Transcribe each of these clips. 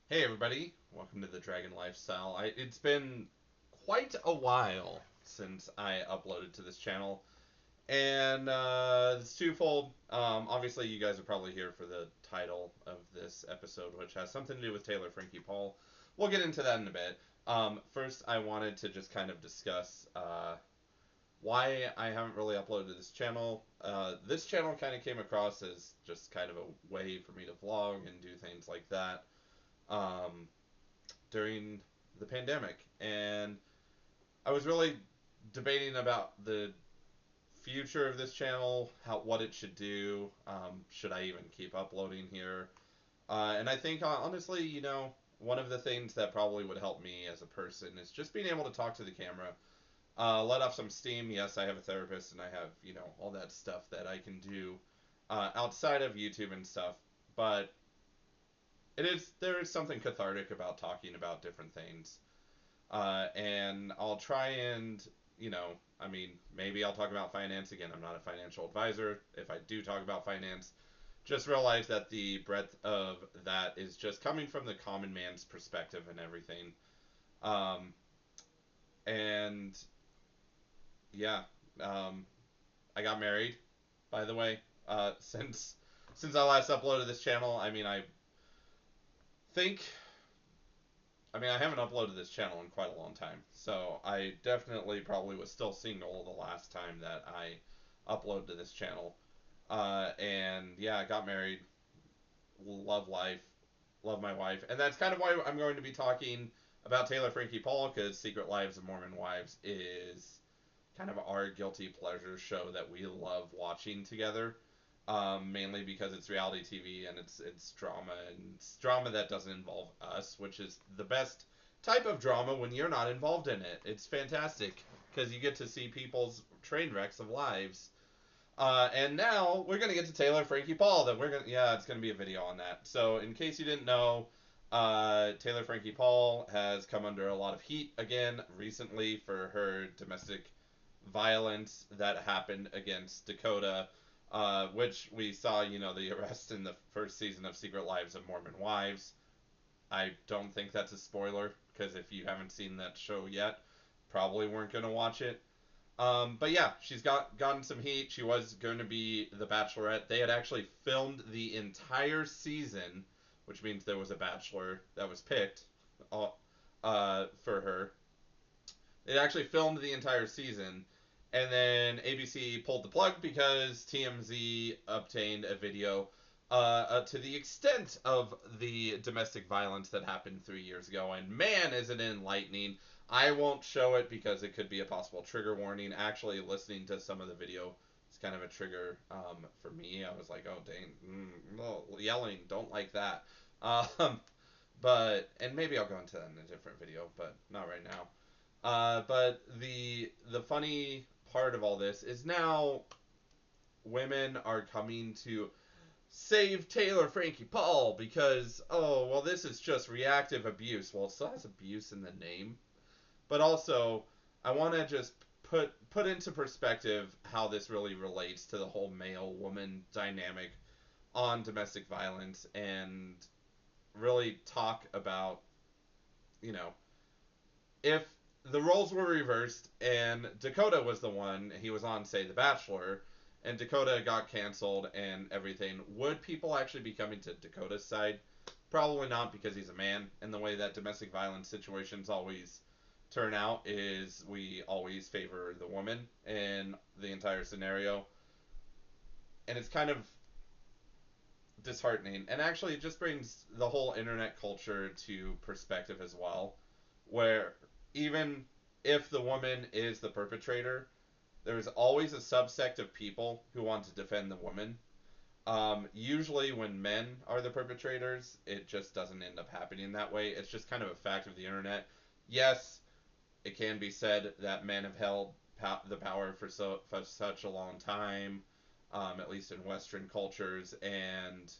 Hey everybody, welcome to the Dragon Lifestyle. It's been quite a while since I uploaded to this channel, and it's twofold. Obviously, you guys are probably here for the title of this episode, which has something to do with Taylor Frankie Paul. We'll get into that in a bit. First, I wanted to just kind of discuss why I haven't really uploaded to this channel. This channel kind of came across as just kind of a way for me to vlog and do things like that. Um, During the pandemic, and I was really debating about the future of this channel, how what it should do. Should I even keep uploading here? And I think honestly, one of the things that probably would help me as a person is just being able to talk to the camera, let off some steam. Yes, I have a therapist, and I have all that stuff that I can do outside of YouTube and stuff, but there is something cathartic about talking about different things. And I'll try and, I mean, maybe I'll talk about finance again. I'm not a financial advisor. If I do talk about finance, just realize that the breadth of that is just coming from the common man's perspective and everything. Um, and yeah, um, I got married, by the way. Since I last uploaded this channel, think I haven't uploaded this channel in quite a long time, so I definitely probably was still single the last time that I uploaded to this channel. And yeah, I got married, love life, love my wife, and that's kind of why I'm going to be talking about Taylor Frankie Paul, because Secret Lives of Mormon Wives is kind of our guilty pleasure show that we love watching together. Mainly because it's reality TV and it's drama, and it's drama that doesn't involve us, which is the best type of drama when you're not involved in it. It's fantastic because you get to see people's train wrecks of lives. And now we're gonna get to Taylor Frankie Paul. It's gonna be a video on that. So in case you didn't know, Taylor Frankie Paul has come under a lot of heat again recently for her domestic violence that happened against Dakota, which we saw, the arrest in the first season of Secret Lives of Mormon Wives. I don't think that's a spoiler, because if you haven't seen that show yet, probably weren't going to watch it. But yeah, she's gotten some heat. She was going to be the Bachelorette. They had actually filmed the entire season, which means there was a Bachelor that was picked for her. They actually filmed the entire season, and then ABC pulled the plug because TMZ obtained a video to the extent of the domestic violence that happened 3 years ago. And man, is it enlightening! I won't show it because it could be a possible trigger warning. Actually, listening to some of the video is kind of a trigger for me. I was like, oh dang, no, yelling, don't like that. Um, and maybe I'll go into that in a different video, but not right now. But the funny part of all this is now women are coming to save Taylor Frankie Paul because, oh well, this is just reactive abuse. Well, it still has abuse in the name, but also I want to just put into perspective how this really relates to the whole male woman dynamic on domestic violence, and really talk about, you know if the roles were reversed and Dakota was the one, he was on, say, The Bachelor, and Dakota got canceled and everything, would people actually be coming to Dakota's side? Probably not, because he's a man, and the way that domestic violence situations always turn out is we always favor the woman in the entire scenario. And it's kind of disheartening. And actually, it just brings the whole internet culture to perspective as well, where even if the woman is the perpetrator, there's always a subsect of people who want to defend the woman. Usually, when men are the perpetrators, it just doesn't end up happening that way. It's just kind of a fact of the internet. Yes, it can be said that men have held the power for such a long time, at least in Western cultures, and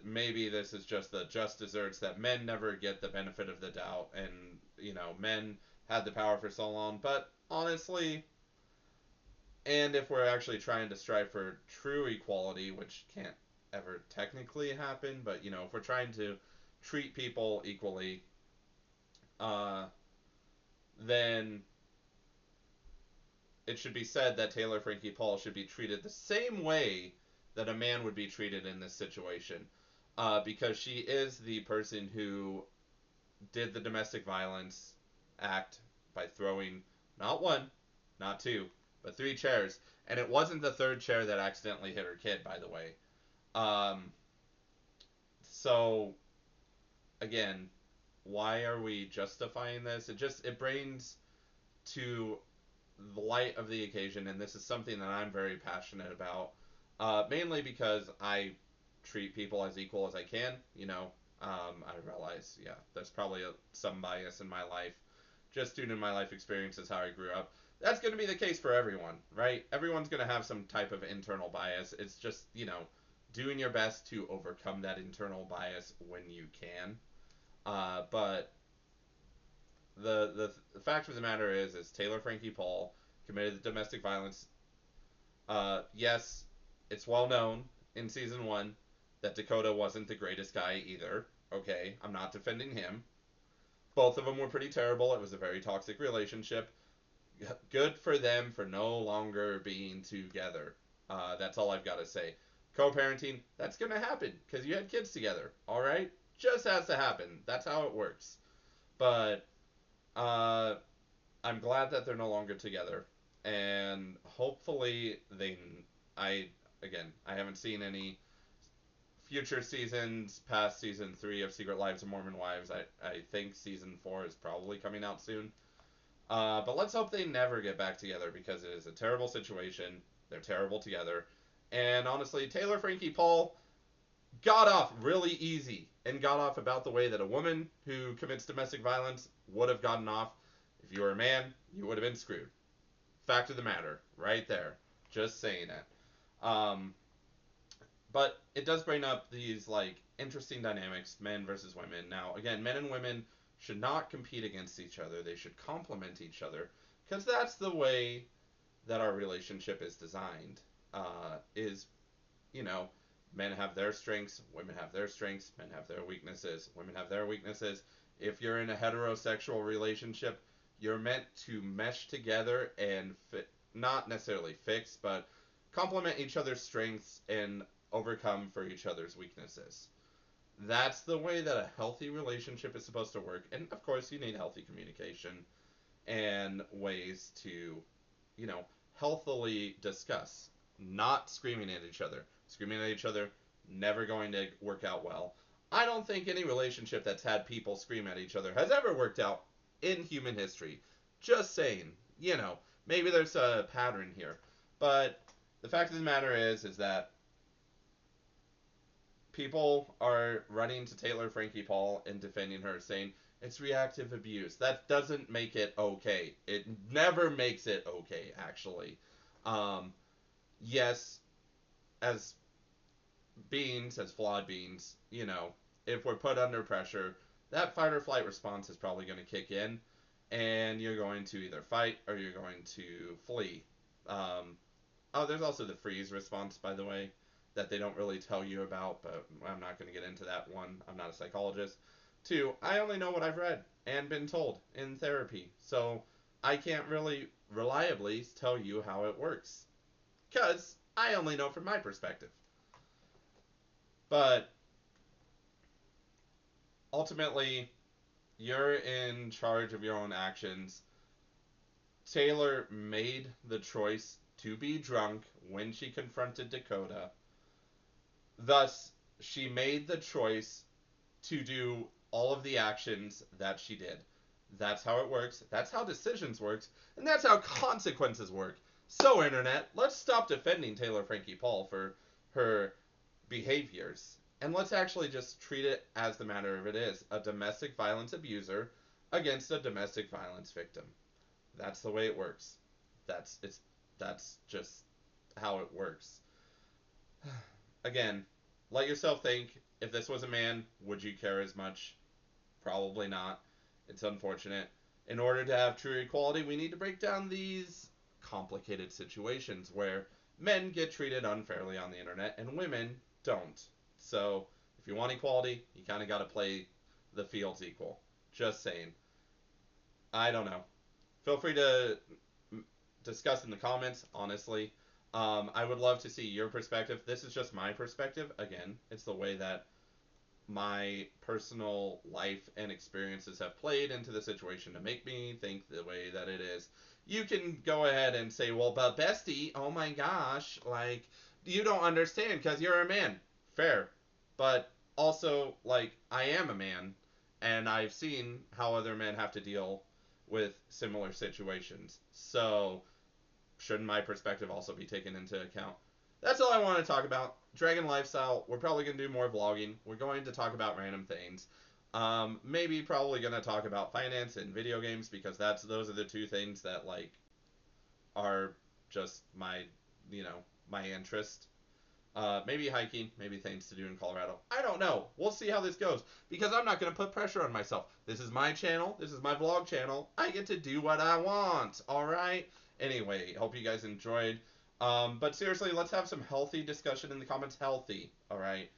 maybe this is just the just desserts that men never get the benefit of the doubt, and men had the power for so long. But honestly, and if we're actually trying to strive for true equality, which can't ever technically happen, but if we're trying to treat people equally, uh, then it should be said that Taylor Frankie Paul should be treated the same way that a man would be treated in this situation. Because she is the person who did the domestic violence act by throwing not one, not two, but three chairs. And it wasn't the third chair that accidentally hit her kid, by the way. Um, so again, why are we justifying this? It brings to the light of the occasion, and this is something that I'm very passionate about. Mainly because I treat people as equal as I can. I realize, yeah, there's probably some bias in my life, just due to my life experiences, how I grew up. That's going to be the case for everyone, right? Everyone's going to have some type of internal bias. It's just, doing your best to overcome that internal bias when you can. But the fact of the matter is Taylor Frankie Paul committed domestic violence. Yes, it's well known in season one that Dakota wasn't the greatest guy either. Okay, I'm not defending him. Both of them were pretty terrible. It was a very toxic relationship. Good for them for no longer being together. That's all I've got to say. Co-parenting, that's gonna happen because you had kids together. All right, just has to happen. That's how it works. But uh, I'm glad that they're no longer together, and hopefully they. I I haven't seen any future seasons past season 3 of Secret Lives of Mormon Wives. I think season 4 is probably coming out soon. But let's hope they never get back together because it is a terrible situation. They're terrible together. And honestly, Taylor Frankie Paul got off really easy and got off about the way that a woman who commits domestic violence would have gotten off. If you were a man, you would have been screwed. Fact of the matter, right there. Just saying it. But it does bring up these like interesting dynamics, men versus women. Now, again, men and women should not compete against each other. They should complement each other because that's the way that our relationship is designed. Is you know, men have their strengths, women have their strengths, men have their weaknesses, women have their weaknesses. If you're in a heterosexual relationship, you're meant to mesh together and not necessarily fix, but complement each other's strengths and overcome for each other's weaknesses. That's the way that a healthy relationship is supposed to work. And of course, you need healthy communication and ways to, healthily discuss, not screaming at each other. Screaming at each other, never going to work out well. I don't think any relationship that's had people scream at each other has ever worked out in human history. Just saying, maybe there's a pattern here. But the fact of the matter is that people are running to Taylor Frankie Paul and defending her, saying it's reactive abuse. That doesn't make it okay. It never makes it okay, actually. Um, yes, as beings, as flawed beings, if we're put under pressure, that fight or flight response is probably going to kick in, and you're going to either fight or you're going to flee. Um, there's also the freeze response, by the way, that they don't really tell you about, but I'm not going to get into that one. I'm not a psychologist. Two, I only know what I've read and been told in therapy, so I can't really reliably tell you how it works, because I only know from my perspective. But ultimately, you're in charge of your own actions. Taylor made the choice to be drunk when she confronted Dakota. Thus, she made the choice to do all of the actions that she did. That's how it works. That's how decisions work. And that's how consequences work. So, Internet, let's stop defending Taylor Frankie Paul for her behaviors. And let's actually just treat it as the matter of it is, a domestic violence abuser against a domestic violence victim. That's the way it works. That's just how it works. Again, let yourself think, if this was a man, would you care as much? Probably not. It's unfortunate. In order to have true equality, we need to break down these complicated situations where men get treated unfairly on the internet and women don't. So, if you want equality, you kind of got to play the field's equal. Just saying. I don't know. Feel free to discuss in the comments, honestly. I would love to see your perspective. This is just my perspective. Again, it's the way that my personal life and experiences have played into the situation to make me think the way that it is. You can go ahead and say, well, but bestie, oh my gosh, like, you don't understand because you're a man. Fair. But also, like, I am a man, and I've seen how other men have to deal with similar situations. So, shouldn't my perspective also be taken into account? That's all I want to talk about. Dragon lifestyle. We're probably going to do more vlogging. We're going to talk about random things. Maybe probably going to talk about finance and video games because those are the two things that like are just my my interest. Maybe hiking, maybe things to do in Colorado. I don't know. We'll see how this goes because I'm not going to put pressure on myself. This is my channel. This is my vlog channel. I get to do what I want. All right. Anyway, hope you guys enjoyed. But seriously, let's have some healthy discussion in the comments. Healthy. All right.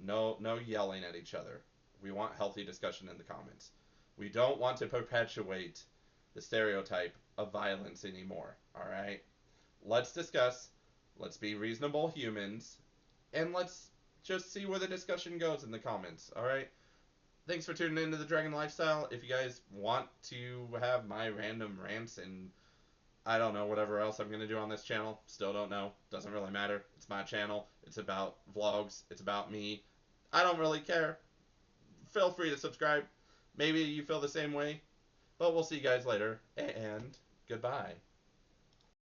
No yelling at each other. We want healthy discussion in the comments. We don't want to perpetuate the stereotype of violence anymore. All right. Let's discuss. Let's be reasonable humans and let's just see where the discussion goes in the comments. All right. Thanks for tuning into the Dragon Lifestyle. If you guys want to have my random rants and I don't know whatever else I'm gonna do on this channel, still don't know. Doesn't really matter. It's my channel. It's about vlogs. It's about me. I don't really care. Feel free to subscribe. Maybe you feel the same way. But we'll see you guys later. And goodbye.